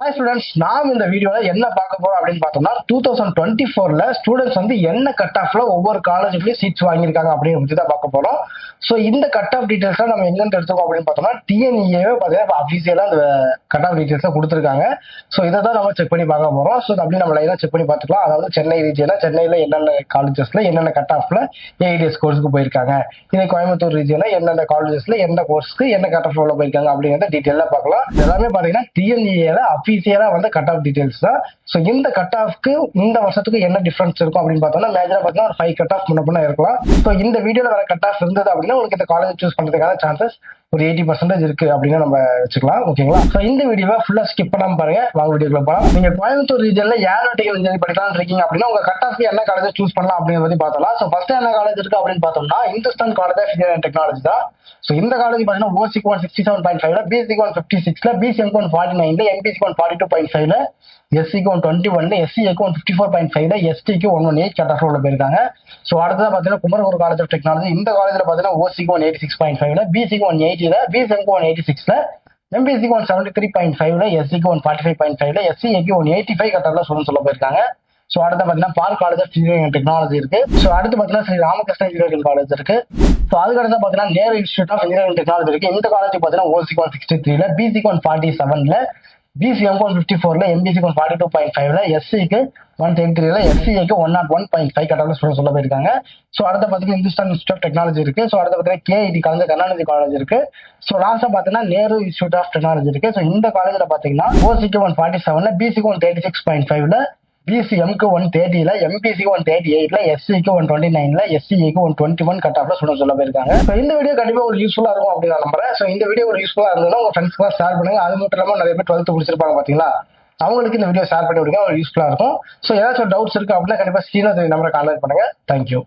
Hi students, நாம் இந்த வீடியோல என்ன பார்க்க போறோம் அப்படின்னு பார்த்தோம்னா 2024ல ஸ்டூடெண்ட்ஸ் வந்து என்ன கட் ஆஃப்ல ஒவ்வொரு காலேஜ்லயும் சீட்ஸ் வாங்கியிருக்காங்க அப்படின்னு பத்தி தான் பார்க்க போறோம். ஸோ இந்த கட் ஆஃப் டீடைல்ஸ் நம்ம எங்கிருந்து எடுத்துக்கோம் அப்படின்னு பார்த்தோம்னா டிஎன்இஏவே பார்த்தீங்கன்னா அஃபீஷியலா அந்த கட் ஆஃப் டீடைல்ஸ் கொடுத்துருக்காங்க. ஸோ இதை தான் நம்ம செக் பண்ணி பார்க்க போறோம். ஸோ அப்படி நம்ம லைனா செக் பண்ணி பார்த்துக்கலாம். அதாவது சென்னை ரீஜியனா சென்னையில என்னென்ன காலேஜஸ்ல என்னென்ன கட் ஆஃப்ல ஏஐடிஎஸ் கோர்ஸ்க்கு போயிருக்காங்க, இதே கோயம்புத்தூர் ரீஜியனா எந்தெந்த காலேஜஸ்ல எந்த கோர்ஸ்க்கு என்ன கட் ஆஃப் போயிருக்காங்க அப்படிங்கிறத டீட்டெயிலா பார்க்கலாம். எல்லாமே பாத்தீங்கன்னா டிஎன்இஏல அபிஷியலா வந்து கட் ஆஃப் டீடைல்ஸ் தான். ஸோ இந்த கட் ஆஃப்க்கு இந்த வருஷத்துக்கு என்ன டிஃபரன்ஸ் இருக்கும் அப்படின்னு பார்த்தோம்னா மேஜரா பார்த்தீங்கன்னா ஒரு 5 கட் ஆஃப் முன்ன இருக்கலாம். ஸோ இந்த வீடியோல வர கட் ஆஃப் இருந்தது அப்படின்னா உங்களுக்கு இந்த காலேஜ் சூஸ் பண்றதுக்கான சான்சஸ் ஒரு 80% இருக்கு அப்படின்னு நம்ம வச்சுக்கலாம். ஓகேங்களா? ஸோ இந்த வீடியோவை ஃபுல்லா ஸ்கிப் பண்ணாம பாருங்க. வாங்க வீடியோக்குள்ள போகலாம். நீங்க கோயம்புத்தூர் ரீஜன்ல ஏரோநாட்டிக்கல் இன்ஜினியரிங் படிக்கலாம் இருக்கீங்க அப்படின்னா உங்க கட் ஆஃப்க்கு என்ன காலேஜ் சூஸ் பண்ணலாம் அப்படிங்கிறத பத்தி பார்த்தலாம். ஸோ ஃபர்ஸ்ட் என்ன காலேஜ் இருக்கு அப்படின்னு பார்த்தோம்னா Hindustan college of engineering technology தான். ஸோ இந்த காலேஜ் பார்த்தீங்கன்னா ஓசிக்கு 167.5ல, பிசிக்கு 156ல, பிசிஎம்க்கு 149ல, எம்பிசிக்கு 142.5ல, எஸ்சிக்கு 121ல, எஸ்சிஏக்கு 154.5ல, எஸ்டிக்கு 118 கட் ஆஃப் உள்ள போயிருக்காங்க. ஸோ அடுத்தது பார்த்தீங்கன்னா குமரகுரு காலேஜ் ஆஃப் டெக்னாலஜி. இந்த காலேஜ்ல பார்த்தீங்கன்னா ஓசிக்கு 186.5ல, பிசிக்கு 180ல, பிசிஎம்க்கு 186ல, எம்பிசிக்கு 173.5ல, எஸ்சிக்கு 145.5ல, எஸ்சிஏக்கு 185 கட் ஆஃப்ல சொல்ல போயிருக்காங்க. ஸோ அடுத்து பார்த்தீங்கன்னா Paul college of engineering technology இருக்கு. ஸோ அடுத்து பார்த்தீங்கன்னா ஸ்ரீ ராமகிருஷ்ண இன்ஜினியரிங் காலேஜ் இருக்கு. ஸோ அதுக்கு அடுத்து பார்த்தீங்கன்னா Nehru institute of engineering technology இருக்கு. இந்த காலேஜ் பார்த்தீங்கன்னா ஓசிக்கு 163ல, பிசிக்கு 147ல, பிசிஎம்க்கு 154ல, எம்பிசிக்கு 142.5ல, எஸ்சிக்கு 133ல, எஸ்சிஏக்கு 101.5 கட் ஆஃப்ல சொல்ல போயிருக்காங்க. ஸோ அடுத்து பார்த்தீங்கன்னா இந்துஸ்தான் இன்ஸ்டியூட் ஆஃப் டெக்னாலஜி இருக்கு. ஸோ அடுத்து பார்த்தீங்கன்னா கேஐடி காலேஜ், கருணாநிதி காலேஜ் இருக்கு. ஸோ லாஸ்டா பார்த்தீங்கன்னா நேரு இன்ஸ்டியூட் ஆஃப் டெக்னாலஜி இருக்கு. ஸோ இந்த காலேஜ்ல பார்த்தீங்கன்னா ஓசிக்கு 147ல, பிசிக்கு 136.5ல, பிசிஎம்க்கு 130ல, எம்பிசிக்கு 138ல, எஸ்சிக்கு 129ல, எஸ்சிஏக்கு 121 கட் ஆஃப்ல சொல்ல போயிருக்காங்க. ஸோ இந்த வீடியோ கண்டிப்பா ஒரு யூஸ்ஃபுல்லா இருக்கும் அப்படின்னு நான் நம்புறேன். ஸோ இந்த வீடியோ ஒரு யூஸ்ஃபுல்லா இருந்ததுன்னா உங்க ஃப்ரெண்ட்ஸ்க்கு ஷேர் பண்ணுங்க. அது மட்டும் இல்லாம நிறைய பேர் 12th முடிச்சிருப்பாங்க பாத்தீங்களா, அவங்களுக்கு இந்த வீடியோ ஷேர் பண்ணி விடுங்க, ஒரு யூஸ்ஃபுல்லா இருக்கும். ஸோ ஏதாச்சும் டவுட்ஸ் இருக்கு அப்படின்னா கண்டிப்பா ஸ்கிரீன்ல நம்பரை கான்டாக்ட் பண்ணுங்க. தேங்க்யூ.